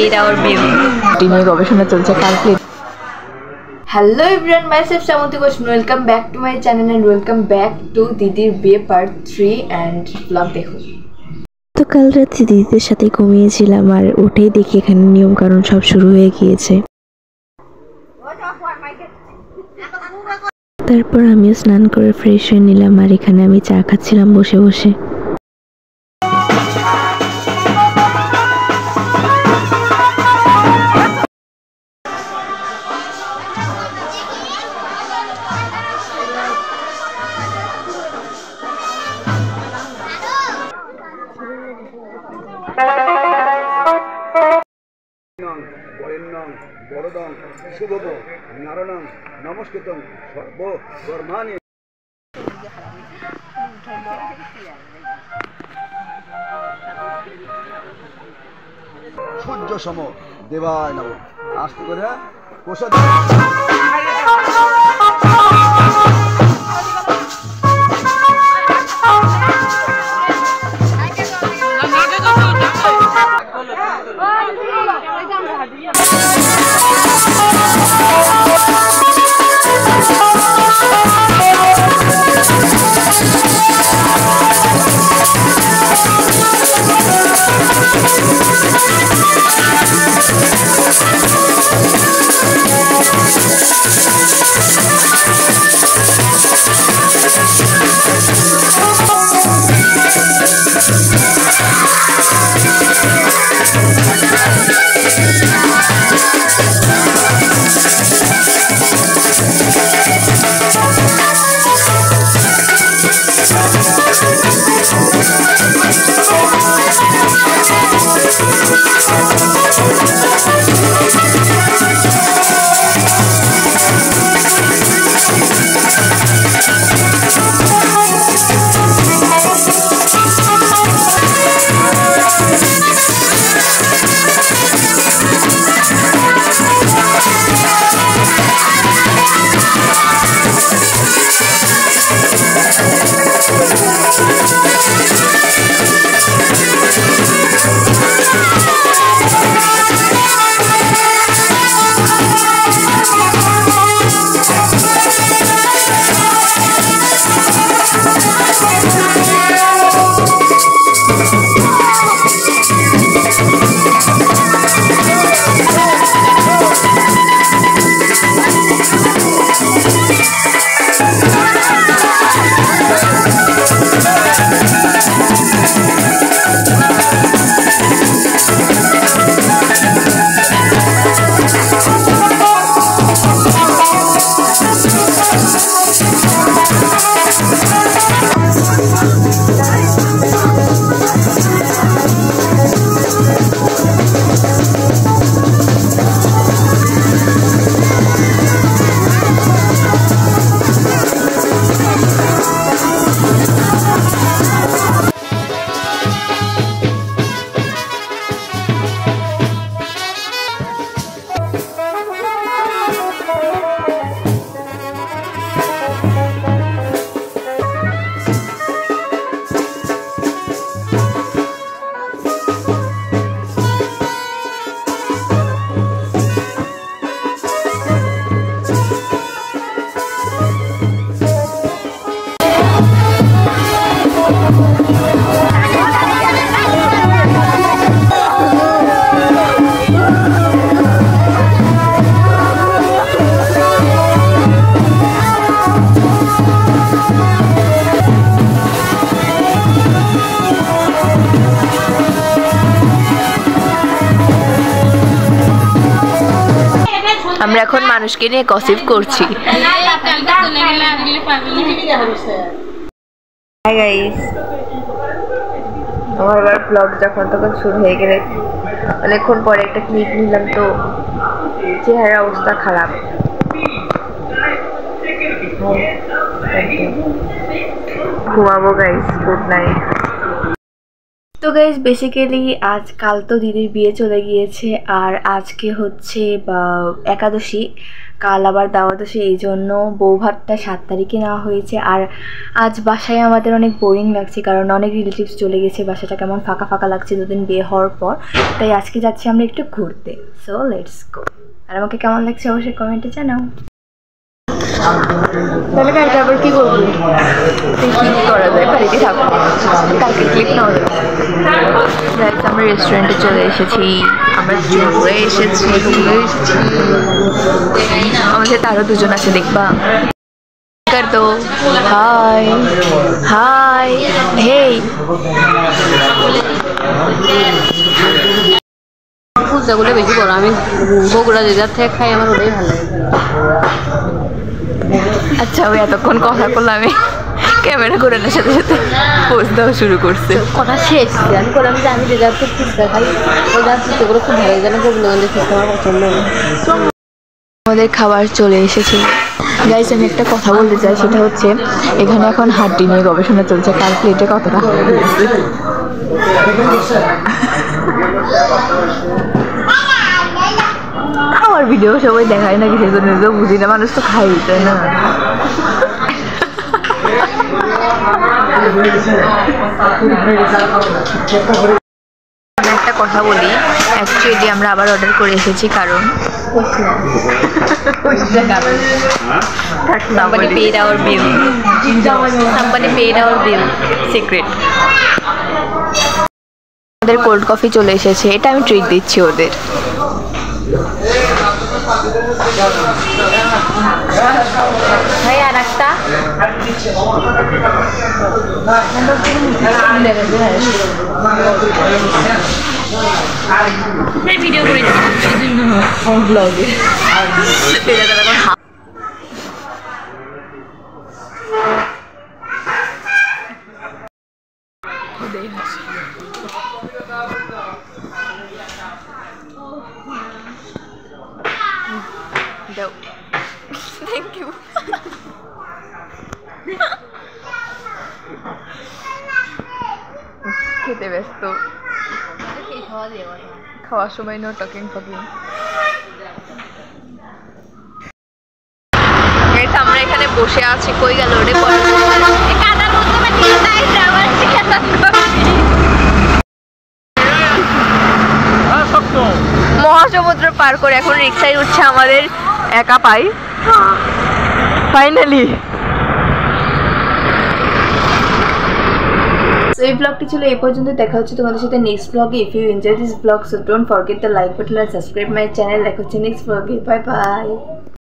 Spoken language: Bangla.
made our baby. নিয়ে গবেষণা চলছে কালকে। Hello everyone, myself Samantha Ghosh. Welcome back to my channel and welcome back to Didir Biye Part 3 and vlog দেখো। তো কাল রাতে দিদিদের সাথে ঘুমিয়েছিলাম আর উঠেই দেখি এখানে নিয়ম কানুন সব শুরু হয়ে গিয়েছে। তারপর আমিও স্নান করে ফ্রেশ হয়ে নিলাম আর এখানে আমি চা খাচ্ছিলাম বসে বসে। সূর্য সম দেবায় নমঃ। আস্তে করে প্রসাদ আমরা এখন মানুষকে নিয়ে গসিপ করছি। হাই গাইস, আমার আবার ব্লগ যখন তখন শুরু হয়ে গেলে অনেকক্ষণ পরে একটা ক্লিপ নিলাম তো চেহারা অবস্থা খারাপ। ঘুমাবো গাইস, গুড নাইট। তো গাইস বেসিক্যালি কাল তো দিদির বিয়ে চলে গিয়েছে আর আজকে হচ্ছে একাদশী। কাল আবার দাওয়াত আছে, এই জন্য বউ ভাতটা 7 তারিখে নেওয়া হয়েছে। আর আজ বাসায় আমাদের অনেক বোরিং লাগছে, কারণ অনেক রিলেটিভস চলে গেছে, বাসাটা কেমন ফাঁকা ফাঁকা লাগছে দুদিন বিয়ে হওয়ার পর। তাই আজকে যাচ্ছি আমরা একটু ঘুরতে। So let's go. আর আমাকে কেমন লাগছে অবশ্যই কমেন্টে জানাও। তাহলে কালকে আবার কি করবো? ক্লিপ করা যায়, বাড়িতে থাকবো, কালকে ক্লিপ নেওয়া যাবে। আমরা রেস্টুরেন্টে চলে এসেছি, আমরা ঘুরে এসেছি। আমার সাথে আরো দুজন আছে, দেখবা। কর দো হাই হাই হেই। ফুচকাগুলো বেশি বড়, আমি বগুড়া যেটার থেকে খাই আমার ওটাই ভালো লাগে। আচ্ছা, ওই এতক্ষণ কথা করলাম, আমি ক্যামেরা ঘোরানোর সাথে সাথে পোজ দেওয়া শুরু করছে। কথা শেষ, আমি করলাম যে আমি যেটার থেকে ফুচকা খাই ওটার ফুচকাগুলো খুব ভালো লাগে, গোবিন্দগঞ্জের ফুচকা আমার পছন্দ। আমাদের খাবার চলে এসেছে। গাইস, আমি একটা কথা বলতে চাই, সেটা হচ্ছে এখানে এখন হাড্ডি নিয়ে গবেষণা চলছে, কার প্লেটে কতটা হাড্ডি আছে। আমার ভিডিও সবাই দেখায় না, কিসের জন্য বুঝি না, মানুষ তো খাই, তাই না? একটা কথা বলি, অ্যাকচুয়ালি আমরা আবার অর্ডার করে এসেছি, কারণ somebody paid our bill. Somebody paid our bill. Secret. আমাদের কোল্ড কফি চলে এসেছে, এটা আমি ট্রিট দিচ্ছি ওদের। ভাই আর একটা ভিডিও করে ব্লগে। Thank you. খেতে ব্যস্ত, খাওয়ার সময় নো টকিং ফকিং। আমরা এখানে বসে আছি, কই গেল রে? মহাসমুদ্র পার করে এখন রিক্সায় উঠছে আমাদের একা পাই ফাইনালি। So এই ব্লগটি ছিল এই পর্যন্ত, দেখা হচ্ছে তোমাদের সাথে নেক্সট ব্লগে। If you enjoy this blog, so don't forget the like button and subscribe my channel। দেখা হচ্ছে নেক্সট ব্লগে, বাই বাই।